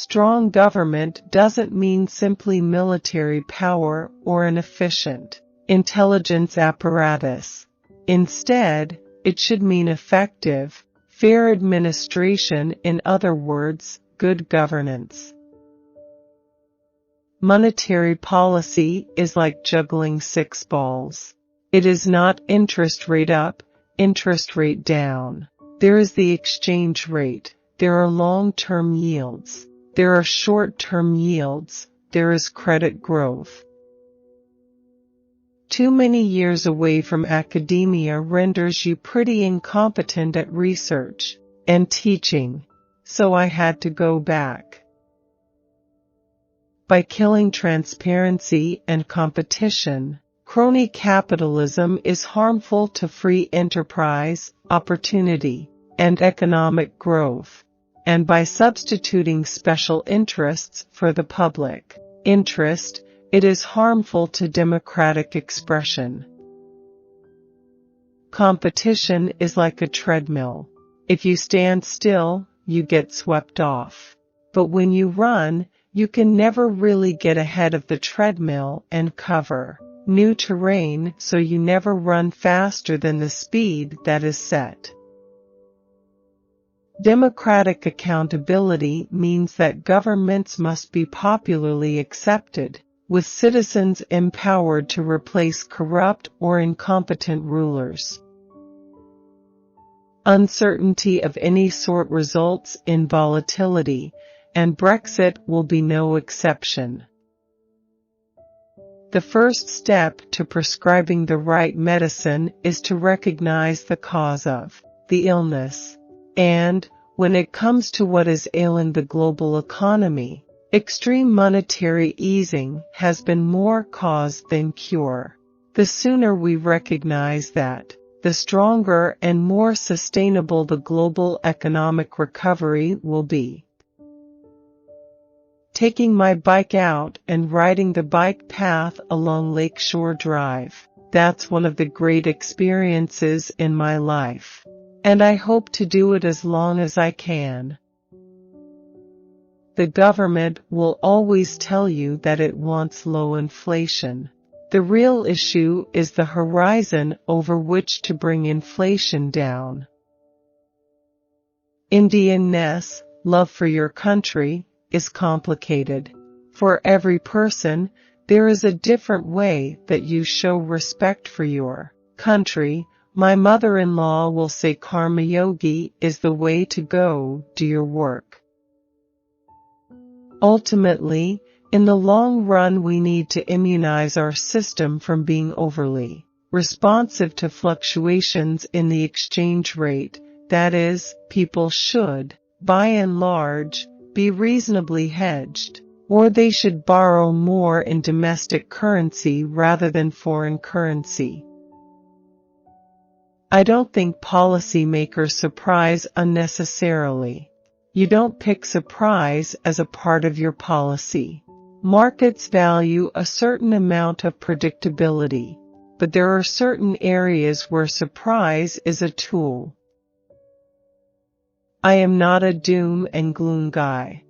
Strong government doesn't mean simply military power or an efficient intelligence apparatus. Instead, it should mean effective, fair administration, in other words, good governance. Monetary policy is like juggling 6 balls. It is not interest rate up, interest rate down. There is the exchange rate. There are long-term yields. There are short-term yields. There is credit growth. Too many years away from academia renders you pretty incompetent at research and teaching, so I had to go back. By killing transparency and competition, crony capitalism is harmful to free enterprise, opportunity, and economic growth, and by substituting special interests for the public interest, it is harmful to democratic expression. Competition is like a treadmill. If you stand still, you get swept off. But when you run, you can never really get ahead of the treadmill and cover new terrain, so you never run faster than the speed that is set. Democratic accountability means that governments must be popularly accepted, with citizens empowered to replace corrupt or incompetent rulers. Uncertainty of any sort results in volatility, and Brexit will be no exception. The first step to prescribing the right medicine is to recognize the cause of the illness. And, when it comes to what is ailing the global economy, extreme monetary easing has been more cause than cure. The sooner we recognize that, the stronger and more sustainable the global economic recovery will be. Taking my bike out and riding the bike path along Lakeshore Drive, that's one of the great experiences in my life. And I hope to do it as long as I can. The government will always tell you that it wants low inflation. The real issue is the horizon over which to bring inflation down. Indianness, love for your country, is complicated. For every person, there is a different way that you show respect for your country. My mother-in-law will say karma yogi is the way to go. Do your work. Ultimately, in the long run, we need to immunize our system from being overly responsive to fluctuations in the exchange rate. That is, people should, by and large, be reasonably hedged, or they should borrow more in domestic currency rather than foreign currency. I don't think policymakers surprise unnecessarily. You don't pick surprise as a part of your policy. Markets value a certain amount of predictability, but there are certain areas where surprise is a tool. I am not a doom and gloom guy.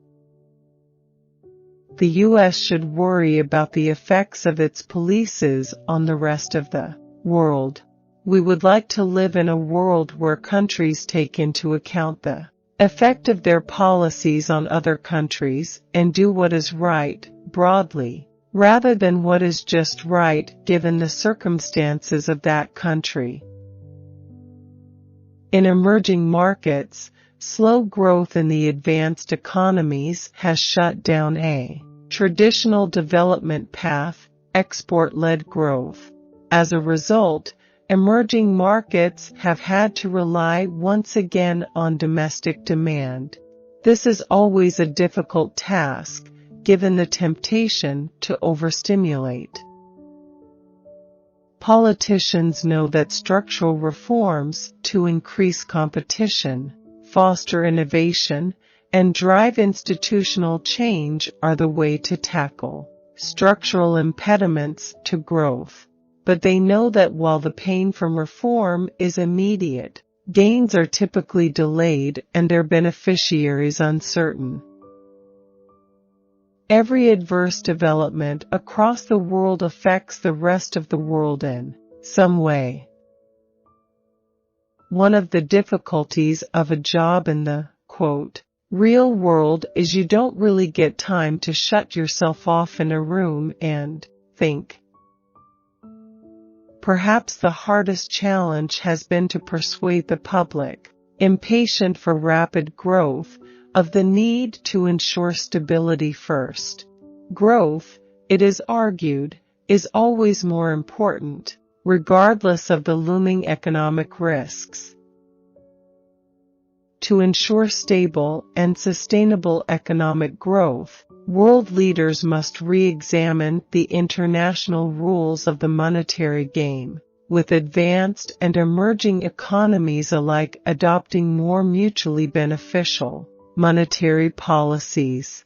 The U.S. should worry about the effects of its policies on the rest of the world. We would like to live in a world where countries take into account the effect of their policies on other countries and do what is right, broadly, rather than what is just right given the circumstances of that country. In emerging markets, slow growth in the advanced economies has shut down a traditional development path, export-led growth. As a result, emerging markets have had to rely once again on domestic demand. This is always a difficult task, given the temptation to overstimulate. Politicians know that structural reforms to increase competition, foster innovation, and drive institutional change are the way to tackle structural impediments to growth. But they know that while the pain from reform is immediate, gains are typically delayed and their beneficiaries uncertain. Every adverse development across the world affects the rest of the world in some way. One of the difficulties of a job in the, quote, real world is you don't really get time to shut yourself off in a room and think. Perhaps the hardest challenge has been to persuade the public, impatient for rapid growth, of the need to ensure stability first. Growth, it is argued, is always more important, regardless of the looming economic risks. To ensure stable and sustainable economic growth, world leaders must re-examine the international rules of the monetary game, with advanced and emerging economies alike adopting more mutually beneficial monetary policies.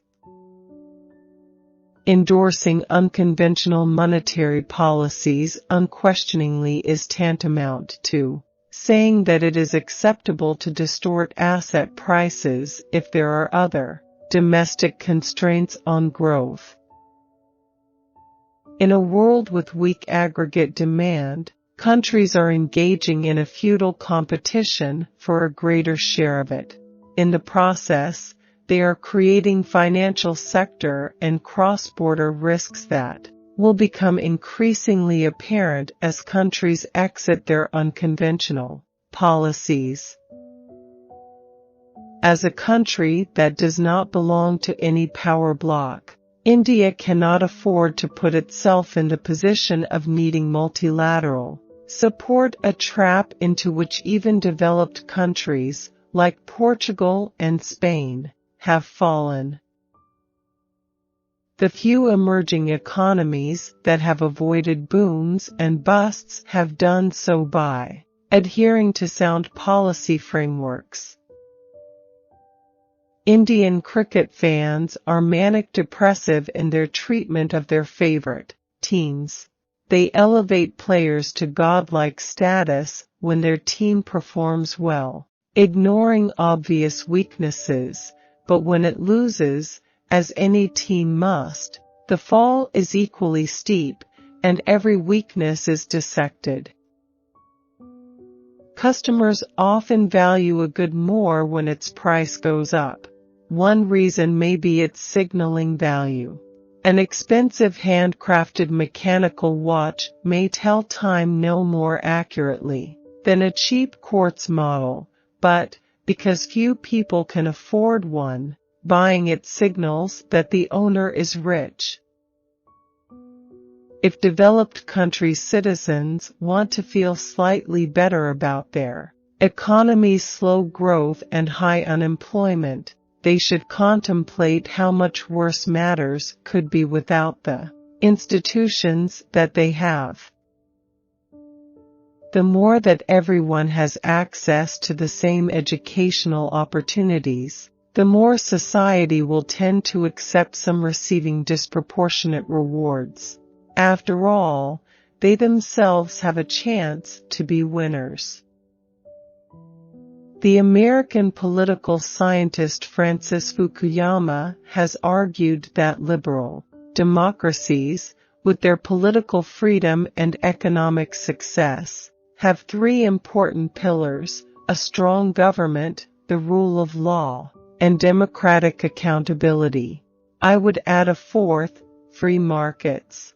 Endorsing unconventional monetary policies unquestioningly is tantamount to saying that it is acceptable to distort asset prices if there are other domestic constraints on growth. In a world with weak aggregate demand, countries are engaging in a futile competition for a greater share of it. In the process, they are creating financial sector and cross-border risks that will become increasingly apparent as countries exit their unconventional policies. As a country that does not belong to any power bloc, India cannot afford to put itself in the position of needing multilateral support, a trap into which even developed countries like Portugal and Spain have fallen. The few emerging economies that have avoided booms and busts have done so by adhering to sound policy frameworks. Indian cricket fans are manic-depressive in their treatment of their favorite teams. They elevate players to godlike status when their team performs well, ignoring obvious weaknesses, but when it loses, as any team must, the fall is equally steep, and every weakness is dissected. Customers often value a good more when its price goes up. One reason may be its signaling value. An expensive handcrafted mechanical watch may tell time no more accurately than a cheap quartz model, but, because few people can afford one, buying it signals that the owner is rich. If developed countries' citizens want to feel slightly better about their economy's slow growth and high unemployment, they should contemplate how much worse matters could be without the institutions that they have. The more that everyone has access to the same educational opportunities, the more society will tend to accept some receiving disproportionate rewards. After all, they themselves have a chance to be winners. The American political scientist Francis Fukuyama has argued that liberal democracies, with their political freedom and economic success, have three important pillars: a strong government, the rule of law, and democratic accountability. I would add a fourth: free markets.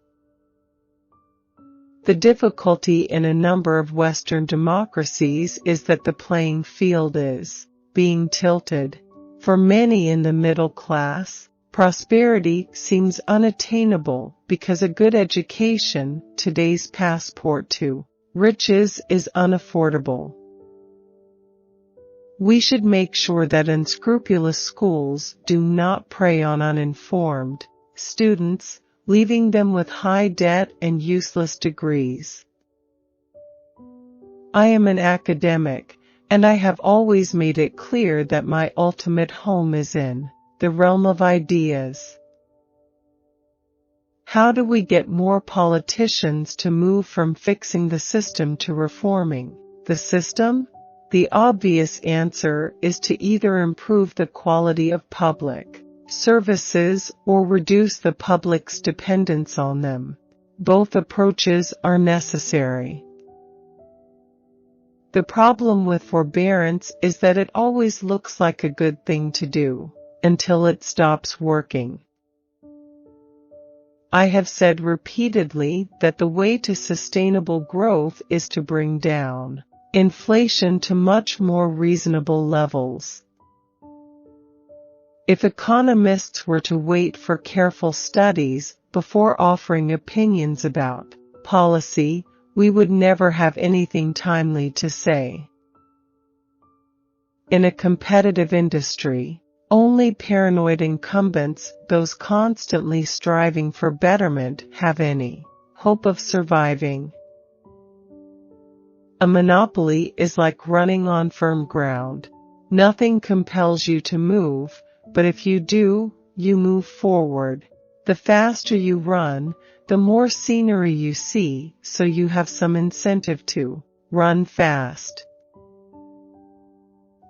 The difficulty in a number of Western democracies is that the playing field is being tilted. For many in the middle class, prosperity seems unattainable because a good education, today's passport to riches, is unaffordable. We should make sure that unscrupulous schools do not prey on uninformed students, leaving them with high debt and useless degrees. I am an academic, and I have always made it clear that my ultimate home is in the realm of ideas. How do we get more politicians to move from fixing the system to reforming the system? The obvious answer is to either improve the quality of public services or reduce the public's dependence on them. Both approaches are necessary. The problem with forbearance is that it always looks like a good thing to do, until it stops working. I have said repeatedly that the way to sustainable growth is to bring down inflation to much more reasonable levels. If economists were to wait for careful studies before offering opinions about policy, we would never have anything timely to say. In a competitive industry, only paranoid incumbents, those constantly striving for betterment, have any hope of surviving. A monopoly is like running on firm ground. Nothing compels you to move, but if you do, you move forward. The faster you run, the more scenery you see, so you have some incentive to run fast.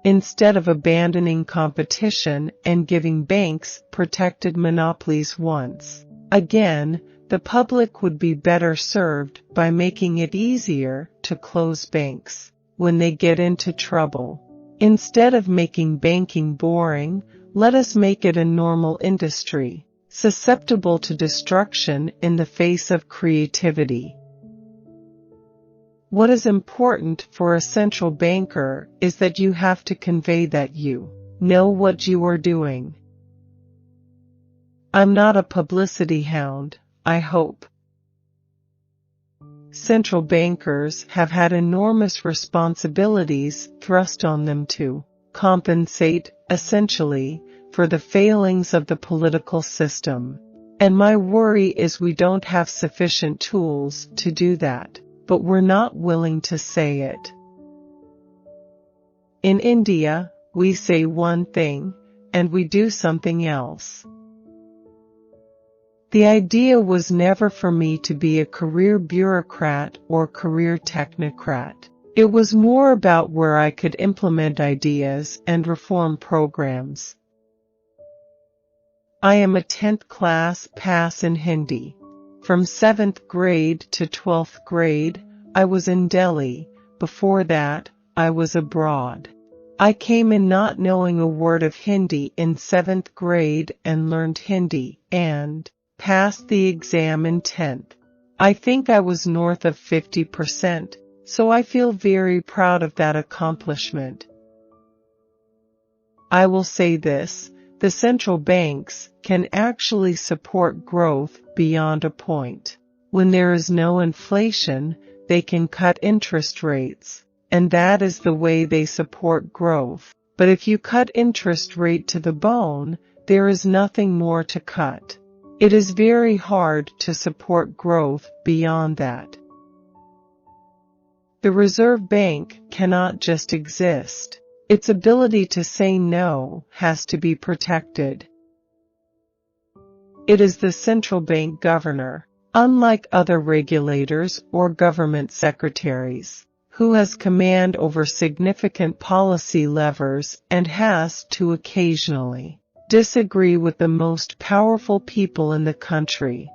Instead of abandoning competition and giving banks protected monopolies once again, the public would be better served by making it easier to close banks when they get into trouble. Instead of making banking boring, let us make it a normal industry, susceptible to destruction in the face of creativity. What is important for a central banker is that you have to convey that you know what you are doing. I'm not a publicity hound, I hope. Central bankers have had enormous responsibilities thrust on them to compensate, essentially, for the failings of the political system. And my worry is we don't have sufficient tools to do that, but we're not willing to say it. In India, we say one thing, and we do something else. The idea was never for me to be a career bureaucrat or career technocrat. It was more about where I could implement ideas and reform programs. I am a 10th class pass in Hindi. From 7th grade to 12th grade, I was in Delhi. Before that, I was abroad. I came in not knowing a word of Hindi in 7th grade and learned Hindi, and passed the exam in 10th. I think I was north of 50%, so I feel very proud of that accomplishment. I will say this, the central banks can actually support growth beyond a point. When there is no inflation, they can cut interest rates, and that is the way they support growth. But if you cut interest rate to the bone, there is nothing more to cut. It is very hard to support growth beyond that. The Reserve Bank cannot just exist. Its ability to say no has to be protected. It is the central bank governor, unlike other regulators or government secretaries, who has command over significant policy levers and has to occasionally disagree with the most powerful people in the country.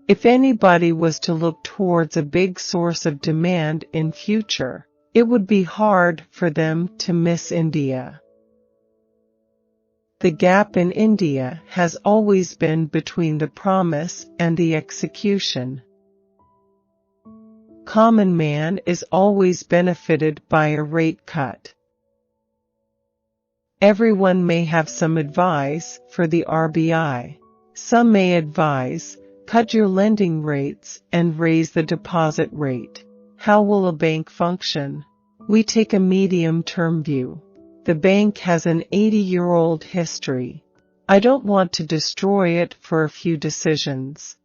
If anybody was to look towards a big source of demand in future, it would be hard for them to miss India. The gap in India has always been between the promise and the execution. Common man is always benefited by a rate cut. Everyone may have some advice for the RBI. Some may advise, cut your lending rates and raise the deposit rate. How will a bank function? We take a medium-term view. The bank has an 80-year-old history. I don't want to destroy it for a few decisions.